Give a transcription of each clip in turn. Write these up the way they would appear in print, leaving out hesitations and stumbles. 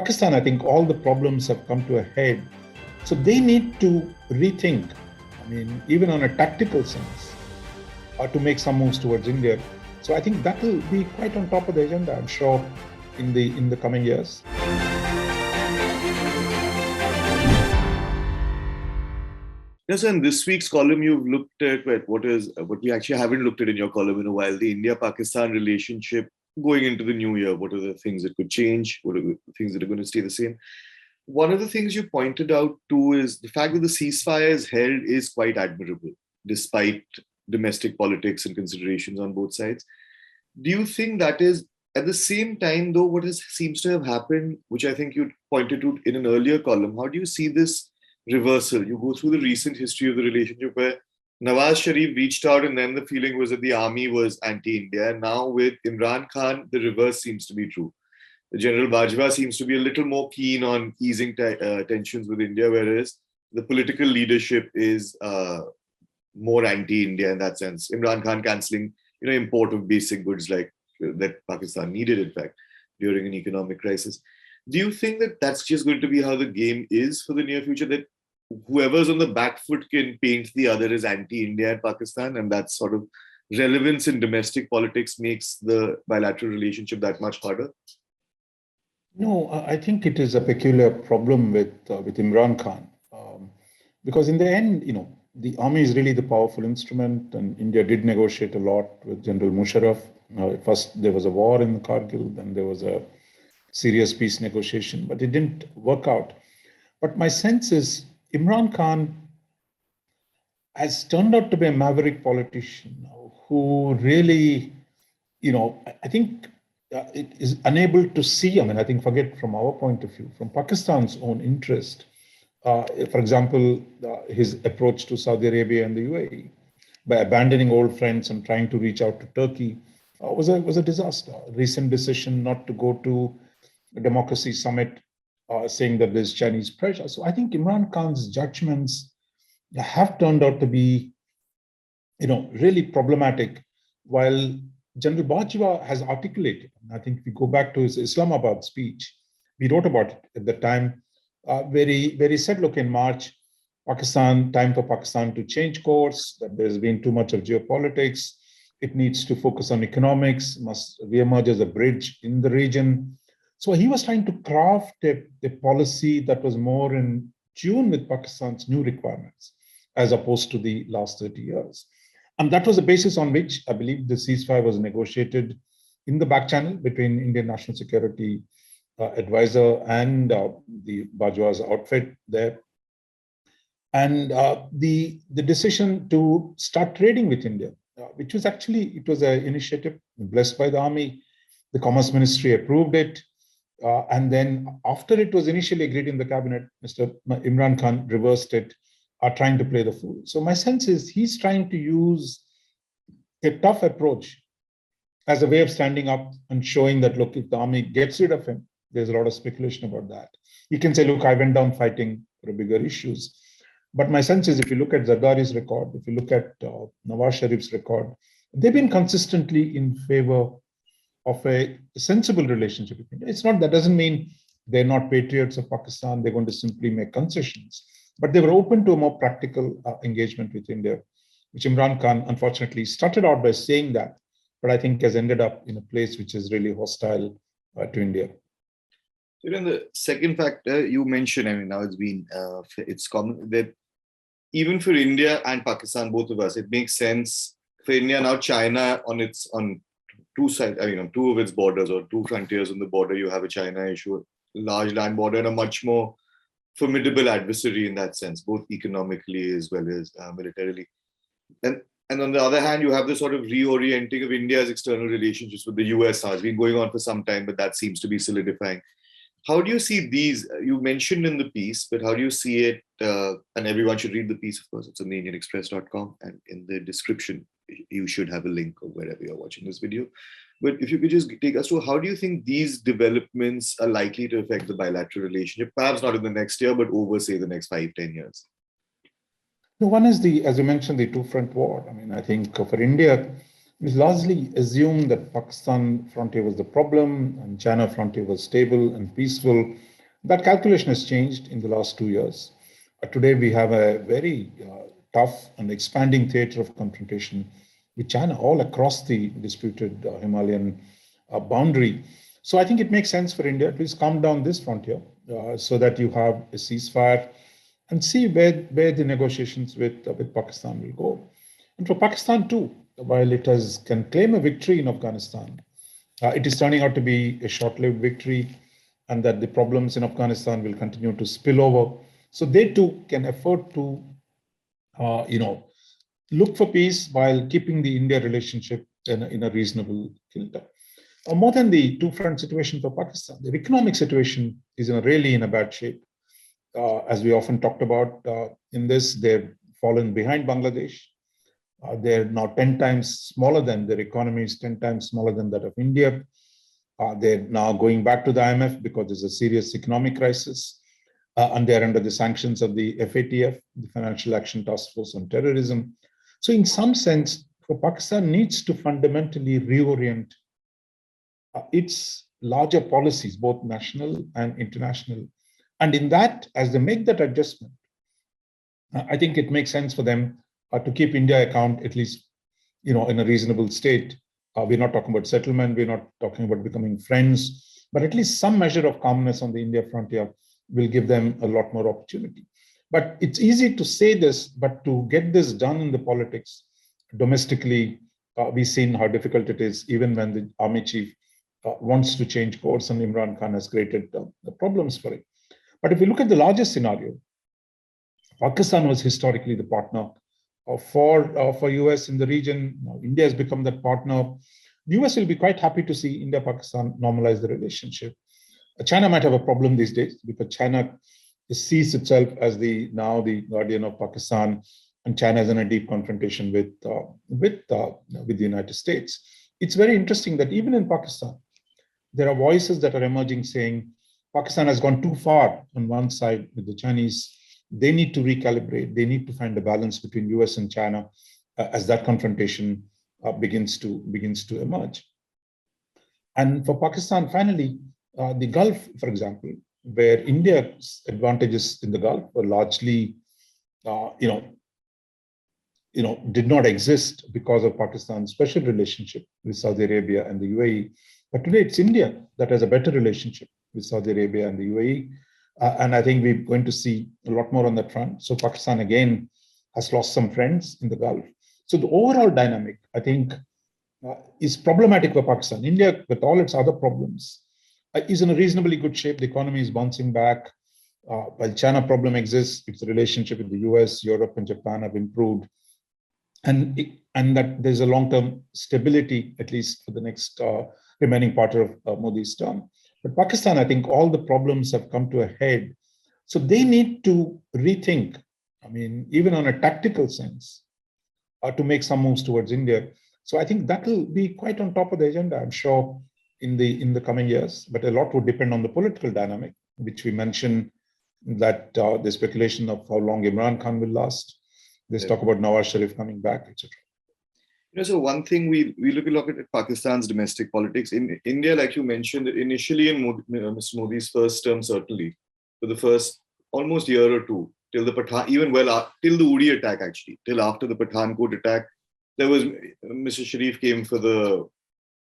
Pakistan, I think all the problems have come to a head. So they need to rethink, I mean, even on a tactical sense, to make some moves towards India. So I think that will be quite on top of the agenda, I'm sure, in the coming years. Yes, in this week's column, you've looked at what we actually haven't looked at in your column in a while, the India-Pakistan relationship going into the new year. What are the things that could change? What are the things that are going to stay the same? One of the things you pointed out too is the fact that the ceasefire is held is quite admirable, despite domestic politics and considerations on both sides. Do you think that is, at the same time, though, what seems to have happened, which I think you pointed to in an earlier column, how do you see this reversal? You go through the recent history of the relationship where Nawaz Sharif reached out and then the feeling was that the army was anti-India. And now with Imran Khan, the reverse seems to be true. General Bajwa seems to be a little more keen on easing tensions with India, whereas the political leadership is more anti-India in that sense. Imran Khan cancelling, import of basic goods like that Pakistan needed, in fact, during an economic crisis. Do you think that that's just going to be how the game is for the near future, that whoever's on the back foot can paint the other as anti-India in Pakistan, and that sort of relevance in domestic politics makes the bilateral relationship that much harder? No, I think it is a peculiar problem with Imran Khan, because in the end, the army is really the powerful instrument, and India did negotiate a lot with General Musharraf. First, there was a war in Kargil, then there was a serious peace negotiation, but it didn't work out. But my sense is Imran Khan has turned out to be a maverick politician who really, I think it is unable to see, I think, forget from our point of view, from Pakistan's own interest. For example, his approach to Saudi Arabia and the UAE by abandoning old friends and trying to reach out to Turkey was a disaster. A recent decision not to go to a democracy summit, saying that there's Chinese pressure. So I think Imran Khan's judgments have turned out to be, really problematic, while General Bajwa has articulated. I think if we go back to his Islamabad speech, we wrote about it at the time, where he said, look, in March, time for Pakistan to change course, that there's been too much of geopolitics. It needs to focus on economics, must reemerge as a bridge in the region. So he was trying to craft a policy that was more in tune with Pakistan's new requirements, as opposed to the last 30 years. And that was the basis on which I believe the ceasefire was negotiated in the back channel between Indian National Security Advisor and the Bajwa's outfit there. And the decision to start trading with India, which was actually, it was an initiative blessed by the army. The Commerce Ministry approved it. And then after it was initially agreed in the cabinet, Mr. Imran Khan reversed it, trying to play the fool. So my sense is he's trying to use a tough approach as a way of standing up and showing that, look, if the army gets rid of him, there's a lot of speculation about that. You can say, look, I went down fighting for bigger issues. But my sense is if you look at Zardari's record, if you look at Nawaz Sharif's record, they've been consistently in favor of a sensible relationship with India. That doesn't mean they're not patriots of Pakistan, they're going to simply make concessions. But they were open to a more practical engagement with India, which Imran Khan, unfortunately, started out by saying that, but I think has ended up in a place which is really hostile to India. So then the second factor you mentioned, now it's common that even for India and Pakistan, both of us, it makes sense for India now. China on two sides, two of its borders or two frontiers on the border, you have a China issue, a large land border, and a much more formidable adversary in that sense, both economically as well as militarily. And on the other hand, you have the sort of reorienting of India's external relationships with the US. It's been going on for some time, but that seems to be solidifying. How do you see these? You mentioned in the piece, but how do you see it? And everyone should read the piece, of course. It's on theindianexpress.com, and in the description, you should have a link of wherever you're watching this video. But if you could just take us through, how do you think these developments are likely to affect the bilateral relationship? Perhaps not in the next year, but over, say, the next 5-10 years. No, one is as you mentioned, the two-front war. I think for India, it's largely assumed that Pakistan frontier was the problem and China frontier was stable and peaceful. That calculation has changed in the last 2 years. Today, we have a very tough and expanding theater of confrontation with China all across the disputed Himalayan boundary. So I think it makes sense for India to please calm down this frontier so that you have a ceasefire and see where the negotiations with Pakistan will go. And for Pakistan too, while it can claim a victory in Afghanistan, it is turning out to be a short-lived victory, and that the problems in Afghanistan will continue to spill over. So they too can afford to, you know, look for peace while keeping the India relationship in a reasonable kilter. More than the two-front situation for Pakistan, the economic situation is really in a bad shape. As we often talked about in this, they've fallen behind Bangladesh. They're now 10 times smaller than their economy is 10 times smaller than that of India. They're now going back to the IMF because there's a serious economic crisis, and they're under the sanctions of the FATF, the Financial Action Task Force on Terrorism. So, in some sense, Pakistan needs to fundamentally reorient its larger policies, both national and international. And in that, as they make that adjustment, I think it makes sense for them to keep India account at least, in a reasonable state. We're not talking about settlement. We're not talking about becoming friends, but at least some measure of calmness on the India frontier will give them a lot more opportunity. But it's easy to say this, but to get this done in the politics domestically, we've seen how difficult it is, even when the army chief wants to change course, and Imran Khan has created the problems for it. But if you look at the larger scenario, Pakistan was historically the partner for US in the region. Now, India has become that partner. The US will be quite happy to see India-Pakistan normalize the relationship. China might have a problem these days because China sees itself as now the guardian of Pakistan, and China is in a deep confrontation with the United States. It's very interesting that even in Pakistan, there are voices that are emerging saying Pakistan has gone too far on one side with the Chinese. They need to recalibrate. They need to find a balance between US and China as that confrontation begins to emerge. And for Pakistan, finally, the Gulf, for example, where India's advantages in the Gulf were largely, did not exist because of Pakistan's special relationship with Saudi Arabia and the UAE. But today it's India that has a better relationship with Saudi Arabia and the UAE. And I think we're going to see a lot more on that front. So Pakistan, again, has lost some friends in the Gulf. So the overall dynamic, I think, is problematic for Pakistan. India, with all its other problems, is in a reasonably good shape. The economy is bouncing back. While China problem exists, its relationship with the US, Europe, and Japan have improved. And that there's a long-term stability, at least for the next remaining part of Modi's term. But Pakistan, I think all the problems have come to a head. So they need to rethink, even on a tactical sense, to make some moves towards India. So I think that will be quite on top of the agenda, I'm sure, in the coming years. But a lot would depend on the political dynamic, which we mentioned, that the speculation of how long Imran Khan will last. There's talk about Nawaz Sharif coming back, etc. So one thing we look a lot at Pakistan's domestic politics. In India, like you mentioned, initially in Mr. Modi's first term, certainly, for the first almost year or two, till the Pathan, till the Uri attack, actually, till after the Pathankot attack, there was Mr. Sharif came for the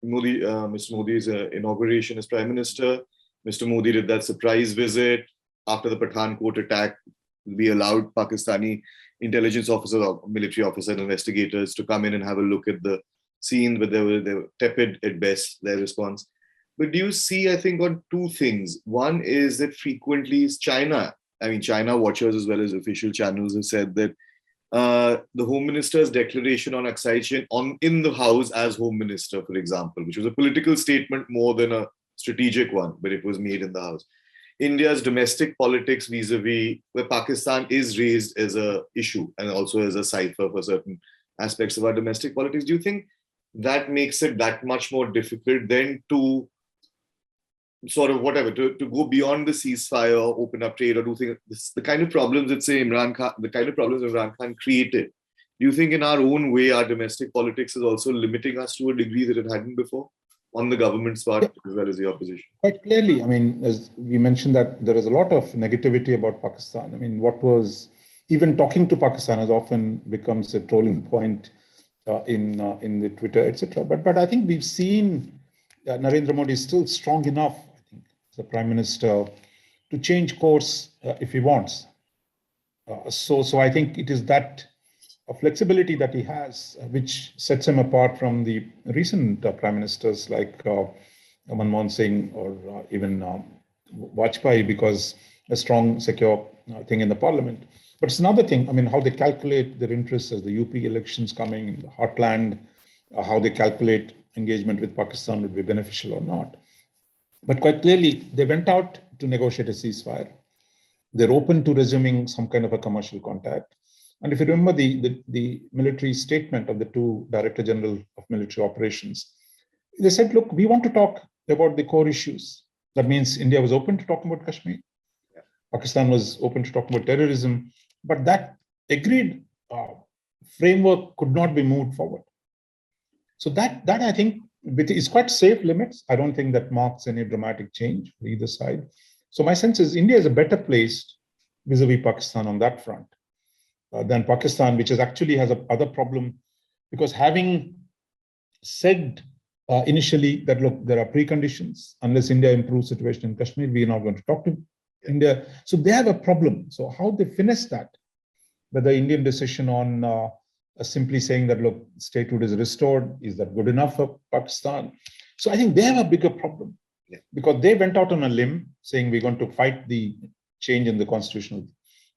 Mr. Modi's inauguration as Prime Minister. Mr. Modi did that surprise visit. After the Pathankot attack, we allowed Pakistani intelligence officers or military officers and investigators to come in and have a look at the scene, but they were tepid at best, their response. But do you see, I think, on two things? One is that frequently China watchers as well as official channels have said that the Home Minister's declaration on Aksai Chin in the House as Home Minister, for example, which was a political statement more than a strategic one, but it was made in the House. India's domestic politics vis-a-vis where Pakistan is raised as a issue and also as a cipher for certain aspects of our domestic politics. Do you think that makes it that much more difficult then to sort of to go beyond the ceasefire, open up trade, or do things, the kind of problems that say Imran Khan created? Do you think in our own way, our domestic politics is also limiting us to a degree that it hadn't before? on the government's part as well as the opposition? Quite clearly, I mean, as we mentioned that there is a lot of negativity about Pakistan. I mean, what was even talking to Pakistan has often becomes a trolling point in the Twitter, etc. But I think we've seen Narendra Modi is still strong enough, I think, as a prime minister, to change course if he wants. So I think it is that flexibility that he has, which sets him apart from the recent prime ministers like Manmohan Singh or even Vajpayee, because a strong, secure thing in the parliament. But it's another thing, I mean, how they calculate their interests as the UP elections coming in the heartland, how they calculate engagement with Pakistan would be beneficial or not. But quite clearly, they went out to negotiate a ceasefire. They're open to resuming some kind of a commercial contact. And if you remember the military statement of the two Director General of Military Operations, they said, look, we want to talk about the core issues. That means India was open to talking about Kashmir. Yeah. Pakistan was open to talk about terrorism. But that agreed framework could not be moved forward. So that I think is quite safe limits. I don't think that marks any dramatic change for either side. So my sense is India is a better placed vis-a-vis Pakistan on that front than Pakistan, which is actually has a other problem, because having said initially that, look, there are preconditions, unless India improves situation in Kashmir, we are not going to talk to India. So they have a problem. So how they finish that, whether Indian decision on simply saying that, look, statehood is restored, is that good enough for Pakistan? So I think they have a bigger problem. Yeah. Because they went out on a limb saying we're going to fight the change in the constitutional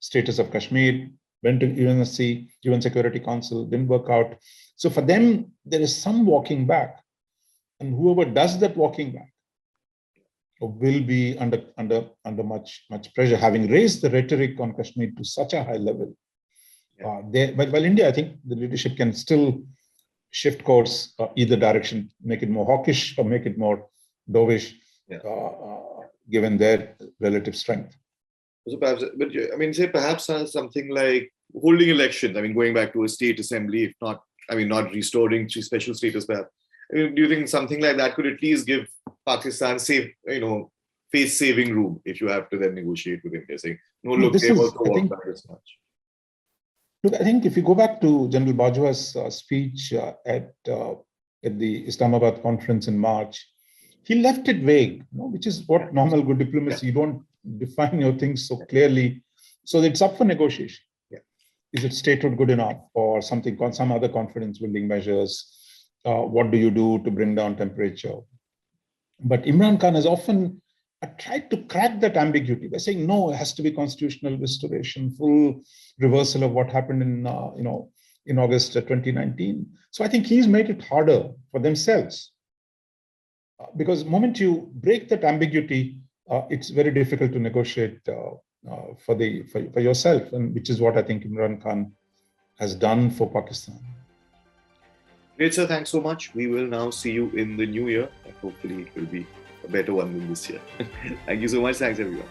status of Kashmir, went to UNSC, UN Security Council, didn't work out. So for them, there is some walking back. And whoever does that walking back will be under much pressure, having raised the rhetoric on Kashmir to such a high level. Yeah. But while India, I think the leadership can still shift course either direction, make it more hawkish or make it more dovish, given their relative strength. So perhaps, but I mean, say perhaps something like holding elections. I mean, going back to a state assembly, if not, I mean, not restoring special status. Perhaps, I mean, do you think something like that could at least give Pakistan face saving room if you have to then negotiate with India, saying, no, look, they've also walked back as much. Look, I think if you go back to General Bajwa's speech at the Islamabad conference in March, he left it vague, which is what normal good diplomacy, you don't define your things so clearly. So it's up for negotiation. Yeah. Is it statehood good enough or something, some other confidence building measures? What do you do to bring down temperature? But Imran Khan has often tried to crack that ambiguity by saying, no, it has to be constitutional restoration, full reversal of what happened in August 2019. So I think he's made it harder for themselves. Because the moment you break that ambiguity, it's very difficult to negotiate for yourself, and which is what I think Imran Khan has done for Pakistan. Great, sir. Thanks so much. We will now see you in the new year, and hopefully it will be a better one than this year. Thank you so much. Thanks, everyone.